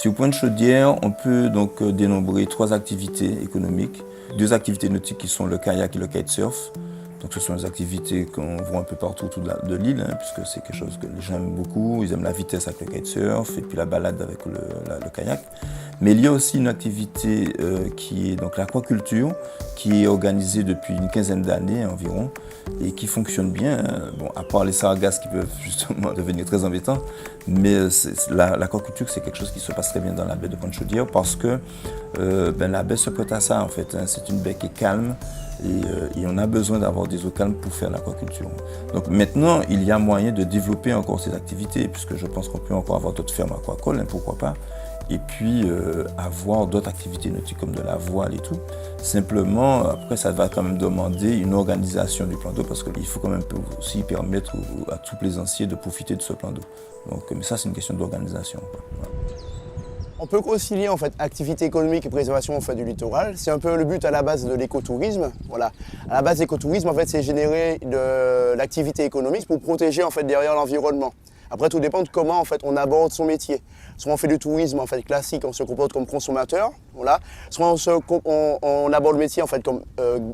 Sur Pointe-Chaudière, on peut donc dénombrer 3 activités économiques, 2 activités nautiques qui sont le kayak et le kitesurf. Donc ce sont des activités qu'on voit un peu partout autour de l'île, puisque c'est quelque chose que les gens aiment beaucoup. Ils aiment la vitesse avec le kitesurf et puis la balade avec le kayak. Mais il y a aussi une activité qui est donc l'aquaculture, qui est organisée depuis une quinzaine d'années environ et qui fonctionne bien. Bon, à part les sargasses qui peuvent justement devenir très embêtants, mais l'aquaculture c'est quelque chose qui se passe très bien dans la baie de Pointe-Chaudière parce que la baie se prête à ça en fait. C'est une baie qui est calme. Et on a besoin d'avoir des eaux calmes pour faire l'aquaculture. Donc maintenant, il y a moyen de développer encore ces activités, puisque je pense qu'on peut encore avoir d'autres fermes aquacoles, pourquoi pas, et puis avoir d'autres activités nautiques comme de la voile et tout. Simplement, après, ça va quand même demander une organisation du plan d'eau, parce qu'il faut quand même aussi permettre à tout plaisancier de profiter de ce plan d'eau. Donc, mais ça, c'est une question d'organisation. Voilà. On peut concilier en fait activité économique et préservation en fait, du littoral. C'est un peu le but à la base de l'écotourisme. Voilà. À la base de l'écotourisme, en fait, c'est générer de l'activité économique pour protéger en fait, derrière l'environnement. Après, tout dépend de comment en fait, on aborde son métier. Soit on fait du tourisme en fait, classique, on se comporte comme consommateur. Voilà. Soit on aborde le métier en fait, comme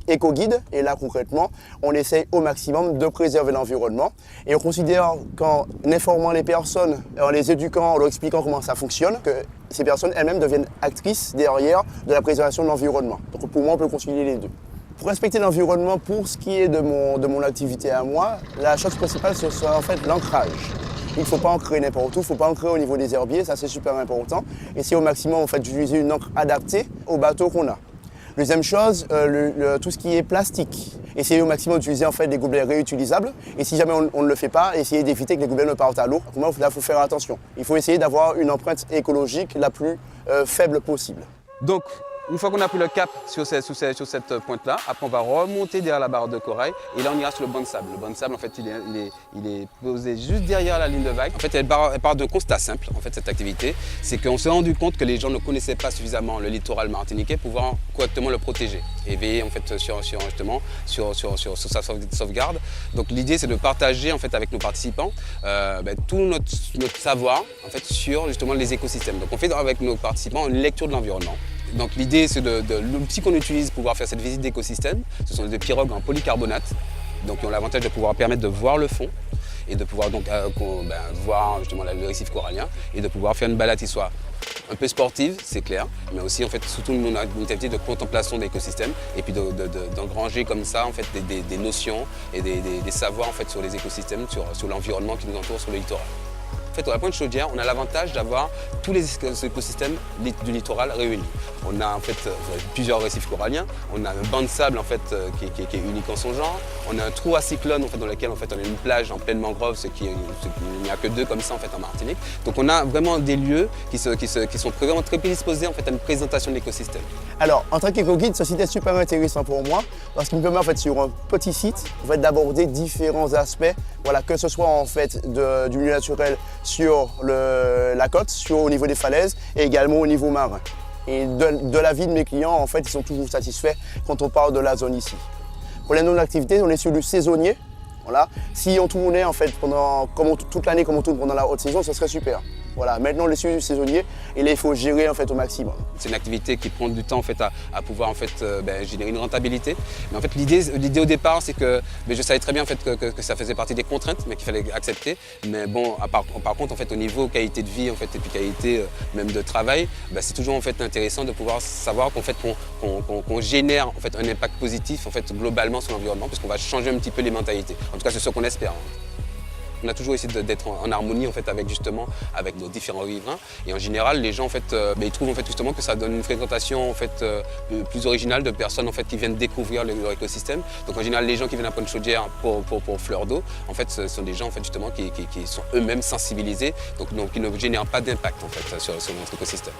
éco-guide. Et là, concrètement, on essaie au maximum de préserver l'environnement. Et on considère qu'en informant les personnes, en les éduquant, en leur expliquant comment ça fonctionne, que ces personnes elles-mêmes deviennent actrices derrière de la préservation de l'environnement. Donc pour moi, on peut concilier les deux. Pour respecter l'environnement, pour ce qui est de mon activité à moi, la chose principale, ce sera en fait l'ancrage. Il ne faut pas ancrer n'importe où, il ne faut pas ancrer au niveau des herbiers, ça c'est super important. Essayer au maximum en fait, d'utiliser une encre adaptée au bateau qu'on a. Deuxième chose, tout ce qui est plastique. Essayer au maximum d'utiliser en fait, des gobelets réutilisables. Et si jamais on ne le fait pas, essayer d'éviter que les gobelets ne partent à l'eau. Là, il faut faire attention. Il faut essayer d'avoir une empreinte écologique la plus faible possible. Donc, une fois qu'on a pris le cap sur cette pointe-là, après on va remonter derrière la barre de corail et là on ira sur le banc de sable. Le banc de sable en fait il est posé juste derrière la ligne de vague. En fait elle part d'un constat simple en fait cette activité, c'est qu'on s'est rendu compte que les gens ne connaissaient pas suffisamment le littoral martiniquais pour pouvoir correctement le protéger et veiller en fait sur sa sauvegarde. Donc l'idée c'est de partager en fait avec nos participants tout notre savoir en fait sur justement les écosystèmes. Donc on fait avec nos participants une lecture de l'environnement. Donc l'idée c'est l'outil qu'on utilise pour pouvoir faire cette visite d'écosystème, ce sont des pirogues en polycarbonate, donc qui ont l'avantage de pouvoir permettre de voir le fond et de pouvoir donc voir justement le récif corallien et de pouvoir faire une balade qui soit un peu sportive, c'est clair, mais aussi en fait surtout une activité de contemplation d'écosystèmes et puis d'engranger comme ça en fait des notions et des savoirs en fait sur les écosystèmes, sur l'environnement qui nous entoure sur le littoral. En fait, à la Pointe-Chaudière, on a l'avantage d'avoir tous les écosystèmes du littoral réunis. On a en fait plusieurs récifs coralliens, on a un banc de sable en fait, qui est unique en son genre, on a un trou à cyclone en fait, dans lequel en fait, on a une plage en pleine mangrove, il n'y a que 2 comme ça en, fait, en Martinique. Donc on a vraiment des lieux qui sont vraiment très prédisposés en fait, à une présentation de l'écosystème. Alors, en tant qu'éco-guide, ce site est super intéressant pour moi parce qu'il me permet en fait, sur un petit site en fait, d'aborder différents aspects, voilà, que ce soit en fait, du milieu naturel sur la côte, au niveau des falaises et également au niveau marin. Et de l'avis de mes clients, en fait, ils sont toujours satisfaits quand on parle de la zone ici. Pour les non-activités, on est sur du saisonnier. Voilà. Si on tournait en fait, toute l'année comme on tourne pendant la haute saison, ce serait super. Voilà. Maintenant, on est sur du saisonnier et là, il faut gérer en fait, au maximum. C'est une activité qui prend du temps en fait, à pouvoir en fait, générer une rentabilité. Mais en fait, l'idée au départ, c'est que je savais très bien en fait, que ça faisait partie des contraintes, mais qu'il fallait accepter. Mais bon, par contre, en fait, au niveau qualité de vie en fait, et puis qualité même de travail, c'est toujours en fait, intéressant de pouvoir savoir qu'on génère en fait, un impact positif en fait, globalement sur l'environnement, parce qu'on va changer un petit peu les mentalités. En tout cas, c'est ce qu'on espère. On a toujours essayé d'être en harmonie en fait, avec nos différents riverains. Et en général, les gens en fait, ils trouvent en fait, justement que ça donne une fréquentation en fait, plus originale de personnes en fait, qui viennent découvrir leur écosystème. Donc en général, les gens qui viennent à Pointe-Chaudière pour fleurs d'eau, en fait, ce sont des gens en fait, justement, qui sont eux-mêmes sensibilisés, donc qui ne génèrent pas d'impact en fait, sur notre écosystème.